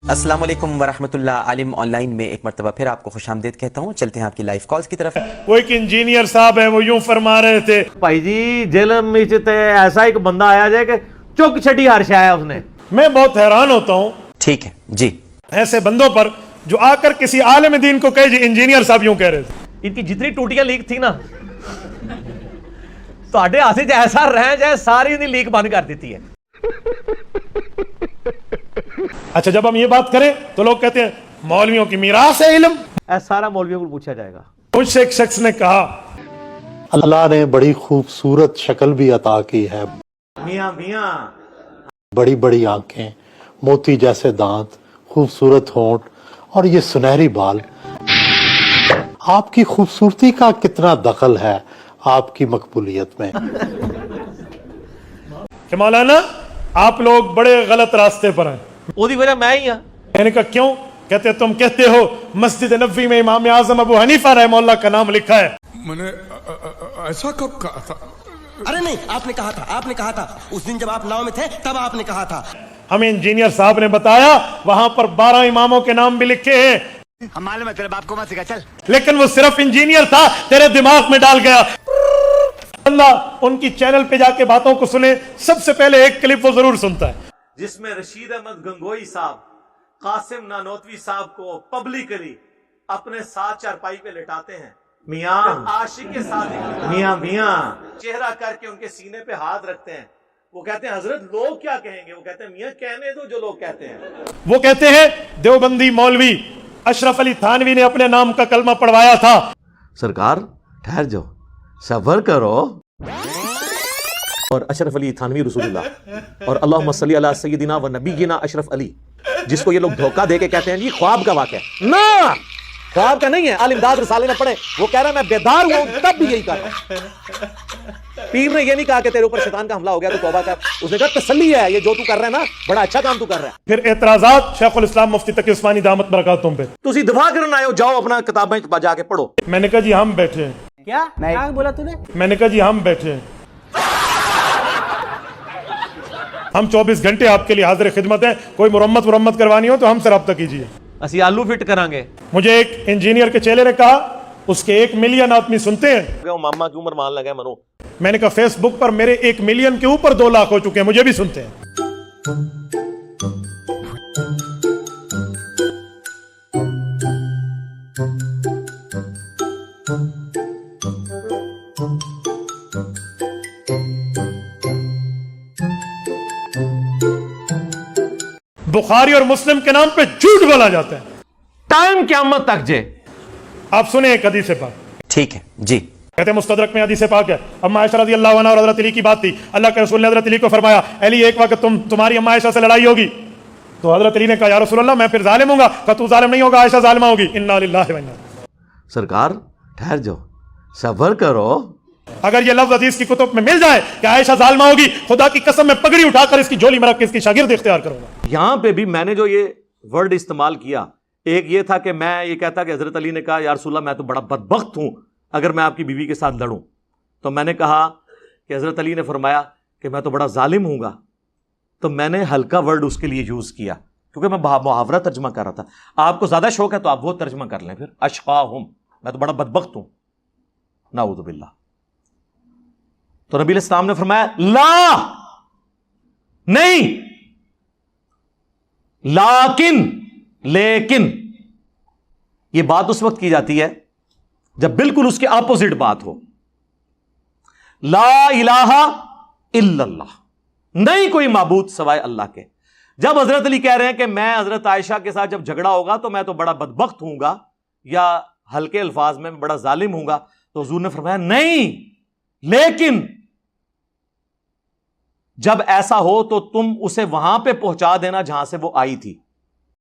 अस्सलाम वालेकुम वरहमतुल्लाह। आलिम ऑनलाइन में एक मरतबा फिर आपको खुशामदीद कहता हूँ। चलते हैं आपकी लाइव कॉल्स की तरफ। वो एक इंजीनियर साहब है, वो यूं फरमा रहे थे, भाई जी जेलम में ऐसा एक बंदा आया जाए कि चुक छड़ी हर्ष आया उसने। मैं बहुत हैरान होता हूँ ठीक है जी। ऐसे बंदों पर जो आकर किसी आलिम दीन को कहे जी इंजीनियर साहब यूं कह रहे थे। इनकी जितनी टूटियां लीक थी ना ਤੁਹਾਡੇ ਹੱਥ 'ਚ ऐसा रह जाए सारी इन्हें लीक बंद कर देती है। अच्छा, जब हम ये बात करें तो लोग कहते हैं मौलवियों की मीरास है इल्म। ऐसा सारा मौलवियों को पूछा जाएगा। मुझसे एक शख्स ने कहा, अल्लाह ने बड़ी खूबसूरत शक्ल भी अता की है, मियां मियां बड़ी बड़ी आंखें, मोती जैसे दांत, खूबसूरत होंठ और ये सुनहरी बाल। आपकी खूबसूरती का कितना दखल है आपकी मकबूलियत में। कि मौलाना आप लोग बड़े गलत रास्ते पर हैं। ਉਹਦੀ वजह मैं ही हां। मैंने कहा क्यों? कहते तुम कहते हो मस्जिद नबवी में इमाम आजम अबू हनीफा रहमहुल्लाह का नाम लिखा है। मैंने ऐसा कब कहा था? अरे नहीं, आपने कहा था उस दिन जब आप नाव में थे तब आपने कहा था। हमें इंजीनियर साहब ने बताया वहां पर 12 इमामों के नाम भी लिखे हैं। हम मालूम है तेरे बाप को मत सिखा, चल। लेकिन वो सिर्फ इंजीनियर था, तेरे दिमाग में डाल गया। अल्लाह उनकी चैनल पे जाके बातों को सुने। सबसे पहले एक क्लिप वो जरूर सुनता है जिसमें रशीद अहमद गंगोई साहब कासिम नानोतवी साहब को पब्लिकली अपने साथ चारपाई पे लेटाते हैं। मियां आशिक के साथ मियां मियां चेहरा करके उनके सीने पे हाथ रखते हैं। वो कहते हैं हजरत लोग क्या कहेंगे? वो कहते हैं मियां कहने दो जो लोग कहते हैं। वो कहते हैं देवबंदी मौलवी अशरफ अली थानवी ने अपने नाम का कलमा पढ़वाया था। सरकार ठहर जाओ, सब्र करो। और अशरफ अली थानवी रसूलुल्लाह और अल्लाहुम्मा सल्ली अला सय्यदिना व नबीना अशरफ अली, जिसको ये लोग धोखा दे के कहते हैं जी ख्वाब का वाक़या ना, ख्वाब का नहीं है। आलिमदाद रसाले ने पढ़े, वो कह रहा है मैं बेदार हुआ तब भी यही कर रहा हूं। पीर ने ये नहीं कहा कि तेरे ऊपर शैतान का हमला हो गया तो तौबा कर। उसने कहा तसल्ली है, ये जो तू कर रहा है ना बड़ा अच्छा काम तू कर रहा है। फिर एतराजात शेखुल इस्लाम मुफ्ती तकी उस्मानी दामत बरकातुहुम पे। तुसी दफा करना आए हो, जाओ अपना किताबें जाके पढ़ो। मैंने कहा जी हम बैठे हैं। क्या बोला तूने? मैंने कहा जी हम बैठे हैं, हम 24 घंटे आपके लिए हाजिर खिदमत है। कोई मुरम्मत करवानी हो तो हमसे रब्ता कीजिए, असी आलू फिट करांगे। मुझे एक इंजीनियर के चेले ने कहा उसके 1 मिलियन आदमी सुनते हैं। मामा की उम्र मान लगे मनो। मैंने कहा फेसबुक पर मेरे 1 मिलियन के ऊपर 2 लाख हो चुके हैं, मुझे भी सुनते हैं। बुखारी और मुस्लिम के नाम पे झूठ बोला जाता है। टाइम क़यामत तक जे। आप सुने एक हदीस पाक। ठीक है जी। कहते हैं मुस्तदरक में हदीस पाक है। अम्मा आयशा रज़ियल्लाहु अन्हा और हज़रत अली की बात थी। अल्लाह के रसूल ने हज़रत अली को फरमाया, अली एक वक्त तुम्हारी अम्मा आयशा से लड़ाई होगी। तो हज़रत अली ने कहा, या रसूल अल्लाह मैं फिर जालिम होगा। कहा तू जालिम नहीं होगा, आयशा जालिमा होगी। इन्ना लिल्लाहि व इन्ना इलैहि राजिऊन। सरकार ठहर जाओ, सब्र करो। अगर ये लफ्ज़ हदीस की कुतुब में मिल जाए कि आयशा जालिमा होगी, खुदा की कसम मैं पगड़ी उठाकर इसकी झोली में रख के इसकी शागिर्द इख्तियार करूंगा। यहां पे भी मैंने जो ये वर्ड इस्तेमाल किया, एक ये था कि मैं ये कहता कि हजरत अली ने कहा या रसूलल्लाह मैं तो बड़ा बदबख्त हूं अगर मैं आपकी बीवी के साथ लड़ूं। तो मैंने कहा कि हजरत अली ने फरमाया कि मैं तो बड़ा जालिम हूंगा। तो मैंने हल्का वर्ड उसके लिए यूज किया क्योंकि मैं मुहावरा तर्जमा कर रहा था। आपको ज्यादा शौक है तो आप वो तर्जमा कर लें फिर। अशकाहुम, मैं तो बड़ा बदबख्त हूं, नाऊज़ु बिल्लाह। तो नबी इस्लाम ने फरमाया ला नहीं, लेकिन यह बात उस वक्त की जाती है जब बिल्कुल उसके ऑपोजिट बात हो। ला इलाहा इल्लल्लाह, नहीं कोई माबूद सवाए अल्लाह के। जब हजरत अली कह रहे हैं कि मैं हजरत आयशा के साथ जब झगड़ा होगा तो मैं तो बड़ा बदबख्त हूंगा या हल्के अल्फाज में बड़ा जालिम हूंगा, तो हुजूर ने फरमाया नहीं, लेकिन जब ऐसा हो तो तुम उसे वहां पे पहुंचा देना जहां से वो आई थी।